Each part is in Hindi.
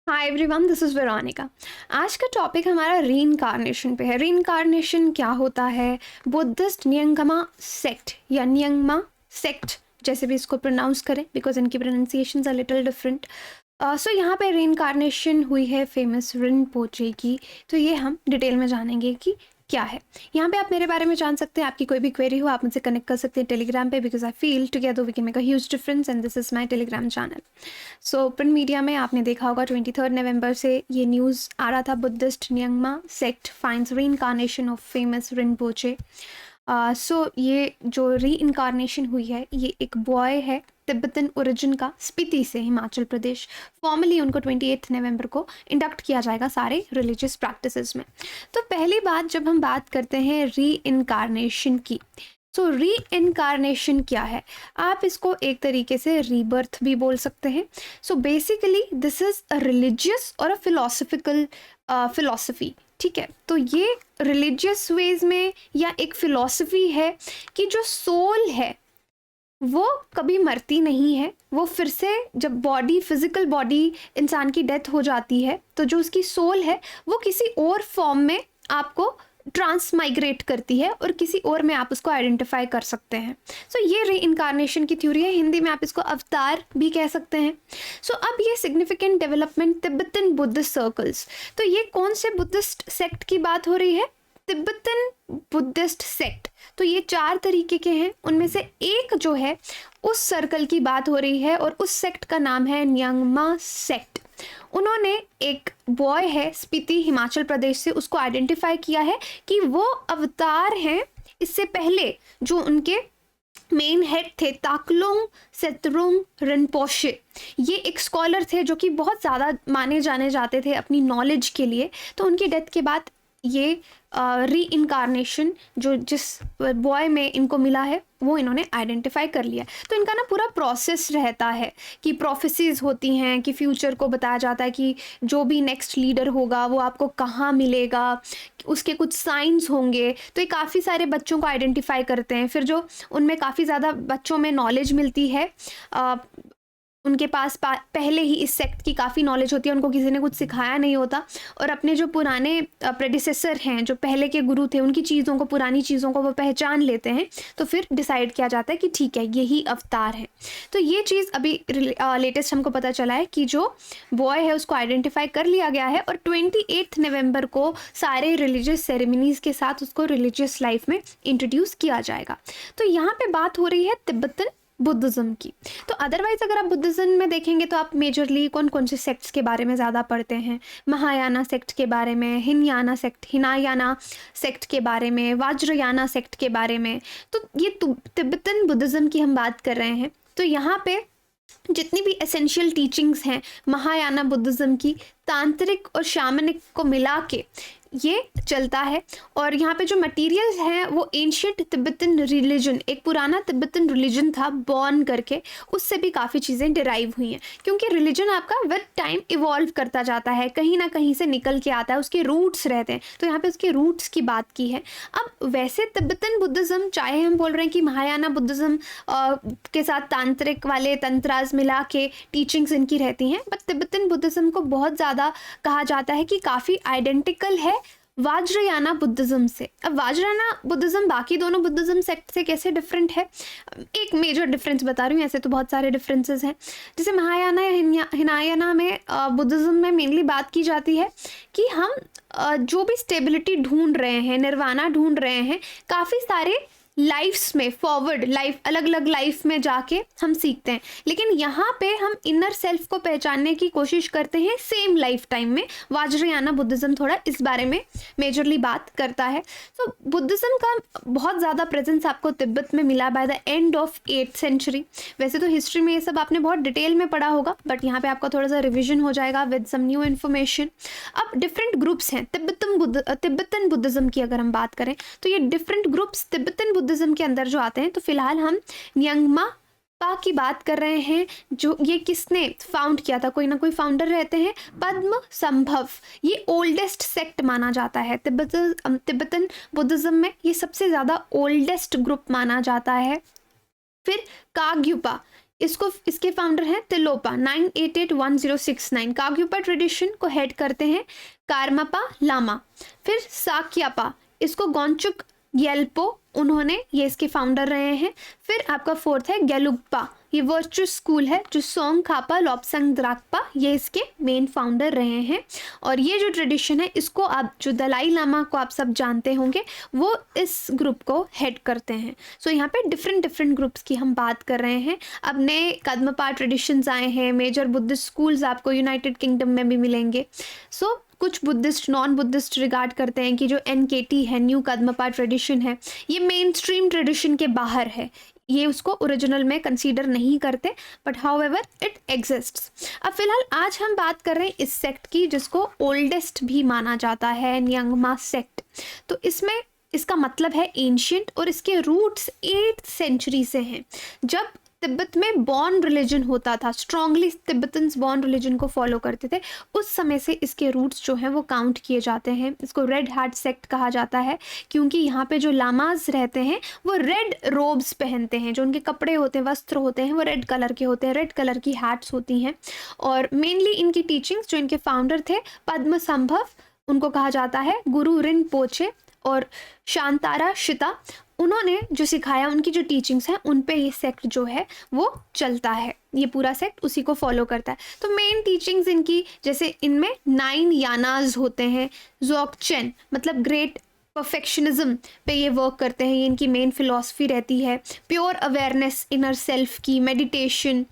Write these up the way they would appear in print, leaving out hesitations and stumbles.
Hi everyone, this is Veronica. आज का टॉपिक हमारा रीइंकार्नेशन पे है। रीइंकार्नेशन क्या होता है? बुद्धिस्ट न्यंगमा सेक्ट या न्यंगमा सेक्ट, जैसे भी इसको प्रोनाउंस करें, बिकॉज इनकी प्रोनाउंसिएशंस आर लिटिल डिफरेंट। सो यहाँ पे रीइंकार्नेशन हुई है फेमस रिनपोचे की। तो ये हम डिटेल में जानेंगे कि क्या है। यहाँ पे आप मेरे बारे में जान सकते हैं। आपकी कोई भी क्वेरी हो आप मुझसे कनेक्ट कर सकते हैं टेलीग्राम पे, because I feel together we can make a huge difference and this is my Telegram channel. So print media में आपने देखा होगा 23 नवंबर से ये न्यूज़ आ रहा था, Buddhist Nyingma sect finds reincarnation of famous Rinpoche. So ये जो रीइंकार्नेशन हुई है, ये एक बॉय है तिब्बतन ओरिजिन का, स्पीति से, हिमाचल प्रदेश। फॉर्मली उनको 28 नवंबर को इंडक्ट किया जाएगा सारे रिलीजियस प्रैक्टिसेस में। तो पहली बात, जब हम बात करते हैं रीइंकार्नेशन की, सो रीइंकार्नेशन क्या है? आप इसको एक तरीके से रीबर्थ भी बोल सकते हैं। So basically this is a religious और अ फिलोसफिकल फिलोसफी। ठीक है, तो ये रिलीजियस वेज में या एक फिलोसफी है कि जो सोल है वो कभी मरती नहीं है। वो फिर से, जब बॉडी, फिजिकल बॉडी इंसान की डेथ हो जाती है, तो जो उसकी सोल है वो किसी और फॉर्म में आपको ट्रांसमाइग्रेट करती है और किसी और में आप उसको आइडेंटिफाई कर सकते हैं। सो ये रीइंकार्नेशन की थ्योरी है। हिंदी में आप इसको अवतार भी कह सकते हैं। सो अब ये significant development Tibetan Buddhist circles. तो ये कौन से बुद्धिस्ट सेक्ट की बात हो रही है? Tibetan Buddhist sect. तो ये 4 तरीके के हैं, उनमें से एक जो है उस सर्कल की बात हो रही है और उस सेक्ट का नाम है न्यंगमा सेक्ट। उन्होंने एक बॉय है स्पीति, हिमाचल प्रदेश से, उसको आइडेंटिफाई किया है कि वो अवतार हैं। इससे पहले जो उनके मेन हेड थे, ताकलोंग सेतरोंग रिनपोचे, ये एक स्कॉलर थे जो कि बहुत ज़्यादा माने जाने जाते थे अपनी नॉलेज के लिए। तो उनकी डेथ के बाद ये रीइंकार्नेशन जो जिस बॉय में इनको मिला है वो इन्होंने आइडेंटिफाई कर लिया। तो इनका ना पूरा प्रोसेस रहता है कि प्रोफेसीज होती हैं, कि फ्यूचर को बताया जाता है कि जो भी नेक्स्ट लीडर होगा वो आपको कहाँ मिलेगा, उसके कुछ साइंस होंगे। तो ये काफ़ी सारे बच्चों को आइडेंटिफाई करते हैं। फिर जो उनमें काफ़ी ज़्यादा बच्चों में नॉलेज मिलती है, उनके पास पहले ही इस सेक्ट की काफ़ी नॉलेज होती है, उनको किसी ने कुछ सिखाया नहीं होता, और अपने जो पुराने प्रेडिसेसर हैं, जो पहले के गुरु थे, उनकी चीज़ों को, पुरानी चीज़ों को वो पहचान लेते हैं। तो फिर डिसाइड किया जाता है कि ठीक है, यही अवतार है। तो ये चीज़ अभी लेटेस्ट हमको पता चला है कि जो बॉय है उसको आइडेंटिफाई कर लिया गया है और 28 नवंबर को सारे रिलीजियस सेरेमनीज़ के साथ उसको रिलीजियस लाइफ में इंट्रोड्यूस किया जाएगा। तो यहाँ पे बात हो रही है तिब्बतन बुद्धिज़्म की। तो अदरवाइज अगर आप बुद्धिज़्म में देखेंगे तो आप मेजरली कौन कौन से सेक्ट्स के बारे में ज़्यादा पढ़ते हैं? महायाना सेक्ट के बारे में, हिनायाना सेक्ट के बारे में, वाज्रयाना सेक्ट के बारे में। तो ये तिब्बतन बुद्धिज़्म की हम बात कर रहे हैं। तो यहाँ पे जितनी भी एसेंशियल टीचिंग्स हैं महायाना बुद्धिज़्म की, तांत्रिक और शामनिक को मिला के ये चलता है। और यहाँ पे जो मटेरियल्स हैं वो एंशियंट तिब्बतन रिलीजन, एक पुराना तिब्बतन रिलीजन था बॉर्न करके, उससे भी काफ़ी चीज़ें डिराइव हुई हैं, क्योंकि रिलीजन आपका विद टाइम इवॉल्व करता जाता है, कहीं ना कहीं से निकल के आता है, उसके रूट्स रहते हैं। तो यहाँ पे उसके रूट्स की बात की है। अब वैसे तिब्बतन बुद्धिज़्म, चाहे हम बोल रहे हैं कि महायाना बुद्धिज़्म के साथ तांत्रिक वाले तंत्राज मिला के टीचिंग्स इनकी रहती हैं, बट तिब्बतन बुद्धिज़्म को बहुत ज़्यादा कहा जाता है कि काफ़ी आइडेंटिकल है वाज्रयाना बुद्धिज़्म से। अब वाज्रयाना बुद्धिज़्म बाकी दोनों बुद्धिज़्म सेक्ट से कैसे डिफरेंट है? एक मेजर डिफरेंस बता रही हूँ, ऐसे तो बहुत सारे डिफरेंसेस हैं। जैसे महायाना या हिनायाना में बुद्धिज़्म में मेनली बात की जाती है कि हम जो भी स्टेबिलिटी ढूंढ रहे हैं, निर्वाणा ढूंढ रहे हैं, काफ़ी सारे लाइफ्स में, फॉरवर्ड लाइफ, अलग अलग लाइफ में जाके हम सीखते हैं। लेकिन यहाँ पे हम इनर सेल्फ को पहचानने की कोशिश करते हैं सेम लाइफ टाइम में। वाज्रयाना बुद्धिज़्म थोड़ा इस बारे में मेजरली बात करता है। तो बुद्धिज़्म का बहुत ज़्यादा प्रेजेंस आपको तिब्बत में मिला by the end of 8th century. वैसे तो हिस्ट्री में ये सब आपने बहुत डिटेल में पढ़ा होगा, बट यहाँ पे आपका थोड़ा सा रिविजन हो जाएगा विद सम न्यू इन्फॉर्मेशन। अब डिफरेंट ग्रुप्स हैं तिब्बतन बुद्धिज़्म की अगर हम बात करें तो ये डिफरेंट ग्रुप्स तिब्बतन बुद्धिज़्म के अंदर जो आते हैं। तो फिलहाल हम न्यंगमा पा की बात कर रहे हैं, जो ये किसने फाउंड किया था? कोई ना कोई फाउंडर रहते हैं। पद्म संभव, ये ओल्डेस्ट सेक्ट माना जाता है तिब्बतन बुद्धिज़्म में, ये सबसे ज़्यादा ओल्डेस्ट ग्रुप माना जाता है। फिर काग्युपा, इसके फाउंडर हैं तिलोपा 9881069। काग्युपा ट्रेडिशन को हेड करते हैं कारमापा लामा। फिर साक्यापा, इसको गोंचुक ग्यल्पो, उन्होंने ये इसके फाउंडर रहे हैं। फिर आपका फोर्थ है गेलुग्पा, ये वर्चुअस स्कूल है जो सोंग खापा लॉपसंग द्राकपा, ये इसके मेन फाउंडर रहे हैं। और ये जो ट्रेडिशन है इसको आप जो दलाई लामा को आप सब जानते होंगे वो इस ग्रुप को हेड करते हैं। सो यहाँ पे डिफरेंट ग्रुप्स की हम बात कर रहे हैं। अब नए कदमपा ट्रेडिशंस आए हैं, मेजर बुद्धिस्ट स्कूल्स आपको यूनाइटेड किंगडम में भी मिलेंगे। सो कुछ बुद्धिस्ट नॉन बुद्धिस्ट रिगार्ड करते हैं कि जो NKT है, न्यू कदमपा ट्रेडिशन है, ये मेन स्ट्रीम ट्रेडिशन के बाहर है, ये उसको ओरिजिनल में कंसीडर नहीं करते, बट हाउएवर इट एग्जिस्ट्स। अब फिलहाल आज हम बात कर रहे हैं इस सेक्ट की जिसको ओल्डेस्ट भी माना जाता है, न्यंगमा सेक्ट। तो इसमें इसका मतलब है एंशियंट, और इसके रूट्स 8th सेंचुरी से हैं, जब तिब्बत में बॉर्न रिलीजन होता था, स्ट्रांगली तिब्बतन्स बॉर्न रिलीजन को फॉलो करते थे, उस समय से इसके रूट्स जो हैं वो काउंट किए जाते हैं। इसको रेड हैट सेक्ट कहा जाता है क्योंकि यहाँ पे जो लामाज रहते हैं वो रेड रोब्स पहनते हैं, जो उनके कपड़े होते हैं, वस्त्र होते हैं, वो रेड कलर के होते हैं, रेड कलर की हैट्स होती हैं। और मेनली इनकी टीचिंग्स, जो इनके फाउंडर थे पद्म संभव, उनको कहा जाता है गुरु रिनपोचे और शांतारा शिता, उन्होंने जो सिखाया, उनकी जो टीचिंग्स हैं उन पे ये सेक्ट जो है वो चलता है, ये पूरा सेक्ट उसी को फॉलो करता है। तो मेन टीचिंग्स इनकी, जैसे इनमें 9 यानाज होते हैं, जोकचेन मतलब ग्रेट परफेक्शनिज्म पे ये वर्क करते हैं, ये इनकी मेन फिलॉसफी रहती है। प्योर अवेयरनेस, इनर सेल्फ की, मेडिटेशन,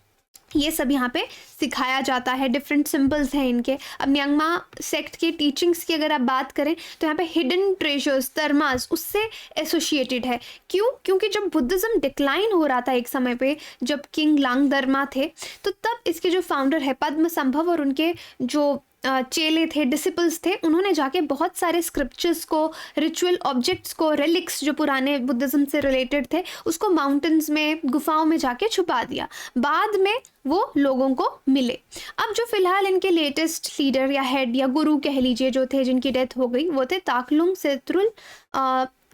ये सब यहाँ पे सिखाया जाता है। डिफरेंट सिंबल्स हैं इनके। अब न्यंगमा सेक्ट के टीचिंग्स की अगर आप बात करें तो यहाँ पे हिडन ट्रेजर्स, धर्मास उससे एसोसिएटेड है। क्यों? क्योंकि जब बुद्धिज़्म डिक्लाइन हो रहा था एक समय पे, जब किंग लांगधर्मा थे, तो तब इसके जो फाउंडर है पद्म संभव और उनके जो चेले थे, डिसिपल्स थे, उन्होंने जाके बहुत सारे स्क्रिप्चर्स को, रिचुअल ऑब्जेक्ट्स को, रेलिक्स जो पुराने बुद्धिज़्म से रिलेटेड थे, उसको माउंटेन्स में, गुफाओं में जाके छुपा दिया। बाद में वो लोगों को मिले। अब जो फिलहाल इनके लेटेस्ट लीडर या हेड या गुरु कह लीजिए जो थे, जिनकी डेथ हो गई, वो थे ताकलुंग सेत्रुल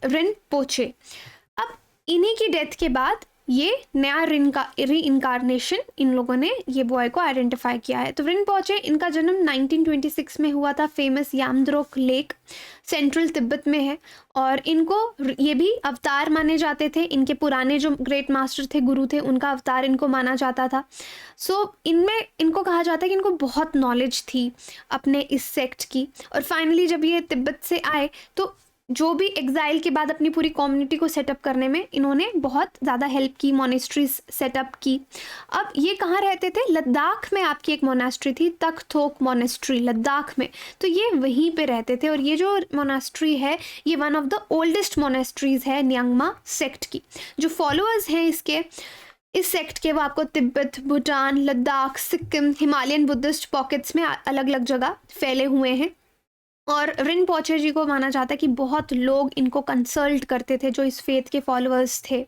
रिनपोचे। अब इन्हीं की डेथ के बाद ये नया री इनकारनेशन इन लोगों ने ये बॉय को आइडेंटिफाई किया है। तो रिनपोचे, इनका जन्म 1926 में हुआ था, फेमस यामद्रोक लेक सेंट्रल तिब्बत में है, और इनको ये भी अवतार माने जाते थे। इनके पुराने जो ग्रेट मास्टर थे, गुरु थे, उनका अवतार इनको माना जाता था। सो इनमें इनको कहा जाता है कि इनको बहुत नॉलेज थी अपने इस सेक्ट की। और फाइनली जब ये तिब्बत से आए तो जो भी एग्जाइल के बाद अपनी पूरी कम्युनिटी को सेटअप करने में इन्होंने बहुत ज़्यादा हेल्प की, मोनेस्ट्रीज सेटअप की। अब ये कहाँ रहते थे? लद्दाख में आपकी एक मोनेस्ट्री थी, तख्तोक मोनेस्ट्री, लद्दाख में। तो ये वहीं पे रहते थे, और ये जो मोनेस्ट्री है ये one of the oldest monasteries है न्यंगमा सेक्ट की। जो फॉलोअर्स हैं इसके, इस सेक्ट के, वो आपको Tibet, Bhutan, Ladakh, Sikkim, Himalayan Buddhist pockets में अलग अलग जगह फैले हुए हैं। और रिनपोचे जी को माना जाता है कि बहुत लोग इनको कंसल्ट करते थे जो इस फेथ के फॉलोअर्स थे।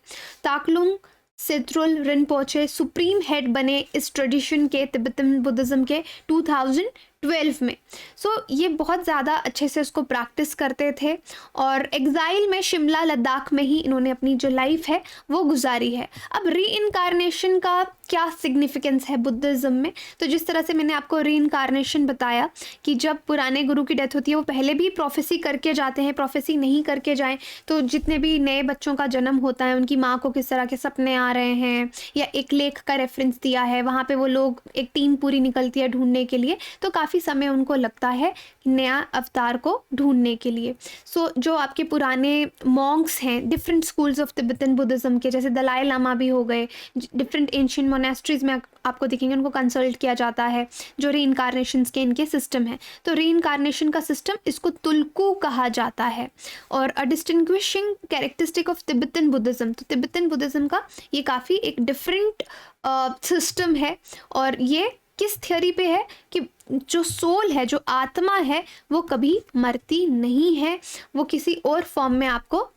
ताकलुंग सेत्रुल रिनपोचे सुप्रीम हेड बने इस ट्रेडिशन के, तिब्बतन बुद्धिज़्म के 2012 में। सो ये बहुत ज़्यादा अच्छे से उसको प्रैक्टिस करते थे, और एग्जाइल में शिमला, लद्दाख में ही इन्होंने अपनी जो लाइफ है वो गुजारी है। अब री इनकारनेशन का क्या सिग्निफिकेंस है बुद्धिज़्म में? तो जिस तरह से मैंने आपको री इनकारनेशन बताया कि जब पुराने गुरु की डेथ होती है वो पहले भी प्रोफेसी करके जाते हैं, प्रोफेसी नहीं करके जाएं तो जितने भी नए बच्चों का जन्म होता है, उनकी माँ को किस तरह के सपने आ रहे हैं, या एक लेख का रेफरेंस दिया है, वहाँ पे वो लोग, एक टीम पूरी निकलती है ढूंढने के लिए, तो काफ़ी समय उनको लगता है नया अवतार को ढूंढने के लिए। सो जो आपके पुराने मॉन्क्स हैं different schools of Tibetan Buddhism के, जैसे दलाई लामा भी हो गए, डिफरेंट एंशिएंट मोनेस्ट्रीज में आपको दिखेंगे, उनको कंसल्ट किया जाता है, जो री इनकारनेशंस के इनके सिस्टम है। तो री इनकारनेशन का सिस्टम, इसको तुल्कू कहा जाता है। और a distinguishing characteristic of Tibetan Buddhism, तो तिब्बतन बुद्धिज़्म का ये काफ़ी एक डिफरेंट सिस्टम है। और ये किस थियोरी पे है कि जो सोल है, जो आत्मा है, वो कभी मरती नहीं है, वो किसी और फॉर्म में आपको,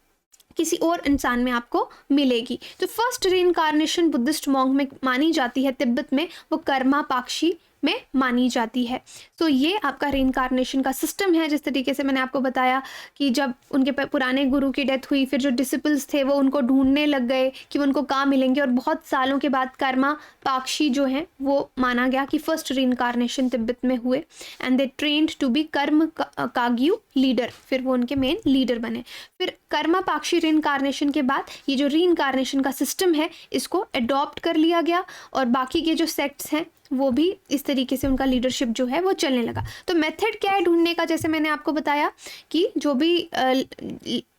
किसी और इंसान में आपको मिलेगी। तो फर्स्ट री इनकारनेशन बुद्धिस्ट मॉन्क में मानी जाती है तिब्बत में, वो कर्मा पाक्षी में मानी जाती है। तो ये आपका रीइंकार्नेशन का सिस्टम है। जिस तरीके से मैंने आपको बताया कि जब उनके पुराने गुरु की डेथ हुई, फिर जो डिसिपल्स थे वो उनको ढूंढने लग गए कि वो उनको कहाँ मिलेंगे, और बहुत सालों के बाद कर्मा पाक्षी जो हैं वो माना गया कि फर्स्ट रीइंकार्नेशन तिब्बत में हुए, and they trained to be Karma Kagyu leader, फिर वो उनके मेन लीडर बने। फिर कर्मा पाक्षी रीइंकार्नेशन के बाद ये जो रीइंकार्नेशन का सिस्टम है इसको अडॉप्ट कर लिया गया, और बाकी के जो सेक्ट्स हैं वो भी इस तरीके से उनका लीडरशिप जो है वो चलने लगा। तो मेथड क्या है ढूंढने का, जैसे मैंने आपको बताया कि जो भी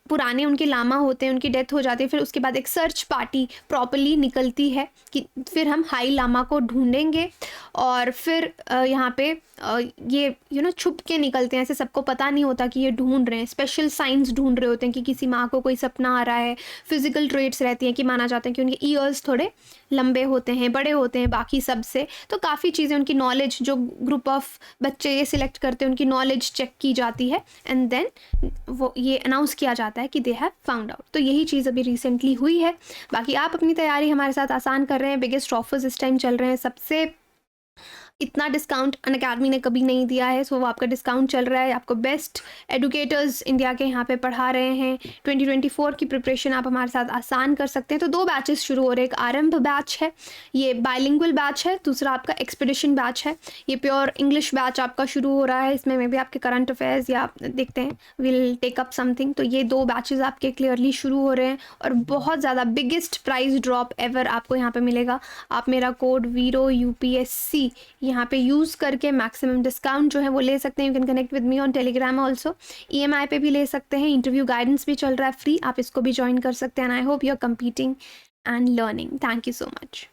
पुराने उनके लामा होते हैं, उनकी डेथ हो जाती है, फिर उसके बाद एक सर्च पार्टी प्रॉपरली निकलती है कि फिर हम हाई लामा को ढूंढेंगे, और फिर यहाँ पे ये छुप के निकलते हैं, ऐसे सबको पता नहीं होता कि ये ढूंढ रहे हैं, स्पेशल साइंस ढूंढ रहे होते हैं कि किसी माँ को कोई सपना आ रहा है, फिजिकल ट्रेट्स रहती हैं कि माना जाता है कि उनके ईयर्स थोड़े लंबे होते हैं, बड़े होते हैं बाकी सब से, तो काफ़ी चीज़ें उनकी नॉलेज, जो ग्रुप ऑफ बच्चे ये सिलेक्ट करते हैं उनकी नॉलेज चेक की जाती है, एंड देन वो ये अनाउंस किया जाता है कि दे हैव फाउंड आउट। तो यही चीज़ अभी रिसेंटली हुई है। बाकी आप अपनी तैयारी हमारे साथ आसान कर रहे हैं, बिगेस्ट ऑफर्स इस टाइम चल रहे हैं, सबसे इतना डिस्काउंट अनअकैडमी ने कभी नहीं दिया है, सो वो आपका डिस्काउंट चल रहा है। आपको बेस्ट एडुकेटर्स इंडिया के यहाँ पे पढ़ा रहे हैं। 2024 की प्रिपरेशन आप हमारे साथ आसान कर सकते हैं। तो 2 बैचेस शुरू हो रहे हैं, एक आरंभ बैच है, ये बाइलिंगुअल बैच है, दूसरा आपका एक्सपीडिशन बैच है। ये प्योर इंग्लिश बैच आपका शुरू हो रहा है, इसमें मे भी आपके करंट अफेयर्स या देखते हैं विल टेक अप समथिंग। तो ये 2 बैचेस आपके क्लियरली शुरू हो रहे हैं, और बहुत ज़्यादा बिगेस्ट प्राइस ड्रॉप एवर आपको यहाँ पर मिलेगा। आप मेरा कोड वीरो UPSC यहाँ पे यूज़ करके मैक्सिमम डिस्काउंट जो है वो ले सकते हैं। You can connect with me on Telegram also. EMI पे भी ले सकते हैं, इंटरव्यू गाइडेंस भी चल रहा है फ्री, आप इसको भी ज्वाइन कर सकते हैं। And I hope you are competing and learning. Thank you so much.